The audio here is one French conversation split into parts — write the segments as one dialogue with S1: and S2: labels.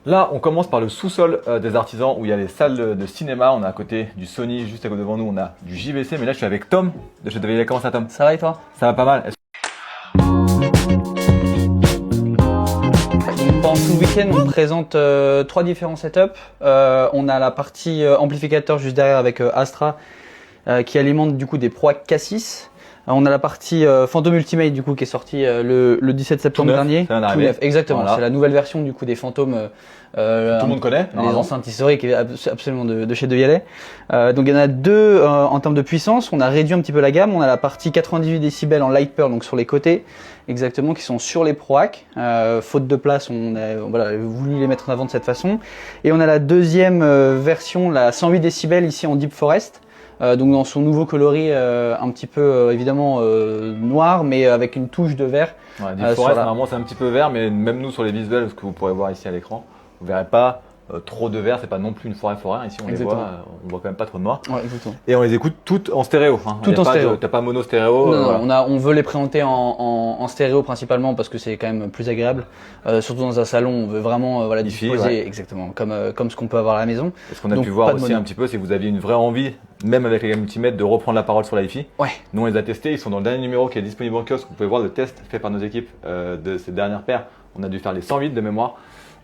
S1: Là, on commence par le sous-sol des artisans où il y a les salles de cinéma. On est à côté du Sony, juste à côté devant nous, on a du JVC. Mais là, je suis avec Tom de chez Devillet. Comment ça, Tom?
S2: Ça va et toi?
S1: Ça va pas mal.
S2: Donc, pendant tout le week-end, on présente 3 différents setups. On a la partie amplificateur juste derrière avec Astra qui alimente du coup des Proac K6. On a la partie Phantom Ultimate du coup qui est sortie le 17 septembre dernier.
S1: C'est un neuf,
S2: exactement.
S1: Voilà.
S2: C'est la nouvelle version du coup des Phantom.
S1: Tout le monde connaît.
S2: Les enceintes historiques absolument de chez Devillet. Donc il y en a deux en termes de puissance. On a réduit un petit peu la gamme. On a la partie 98 décibels en light pearl donc sur les côtés, exactement, qui sont sur les Proac. Faute de place, on a voulu les mettre en avant de cette façon. Et on a la deuxième version, la 108 décibels ici en Deep Forest. Donc dans son nouveau coloris un petit peu évidemment noir mais avec une touche de vert.
S1: Ouais, Deep Forest, normalement c'est un petit peu vert, mais même nous sur les visuels, ce que vous pourrez voir ici à l'écran, vous verrez pas trop de vert, c'est pas non plus une forêt. Ici on les voit, on voit quand même pas trop de noir.
S2: Ouais, exactement.
S1: Et on les écoute toutes en stéréo. Hein.
S2: Tout en stéréo.
S1: T'as pas mono stéréo.
S2: Non,
S1: voilà.
S2: on veut les présenter en stéréo principalement parce que c'est quand même plus agréable. Surtout dans un salon, on veut vraiment disposer exactement comme ce qu'on peut avoir à la maison.
S1: Et ce qu'on a pu voir aussi un petit peu, c'est que vous aviez une vraie envie, même avec les gammes multimètres, de reprendre la parole sur la hi-fi.
S2: Ouais.
S1: Nous on les a testés, ils sont dans le dernier numéro qui est disponible en kiosque. Vous pouvez voir le test fait par nos équipes de ces dernières paires. On a dû faire les 108 de mémoire.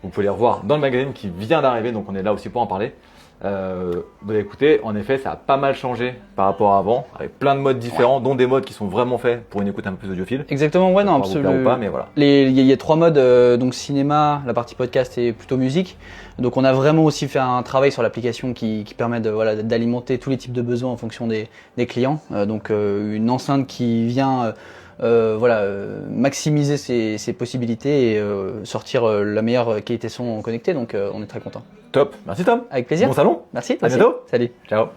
S1: Vous pouvez les revoir dans le magazine qui vient d'arriver, donc on est là aussi pour en parler. Vous allez écouter, en effet, ça a pas mal changé par rapport à avant, avec plein de modes différents, dont des modes qui sont vraiment faits pour une écoute un peu plus audiophile.
S2: Exactement, ouais, non, absolument.
S1: Pas, mais voilà.
S2: Il y a 3 modes, donc cinéma, la partie podcast et plutôt musique. Donc on a vraiment aussi fait un travail sur l'application qui permet d'alimenter tous les types de besoins en fonction des clients. Donc une enceinte qui vient maximiser ses possibilités et sortir la meilleure qualité son connecté. Donc on est très content.
S1: Top, merci Tom.
S2: Avec plaisir.
S1: Bon salon.
S2: Merci.
S1: À bientôt.
S2: Salut.
S1: Ciao.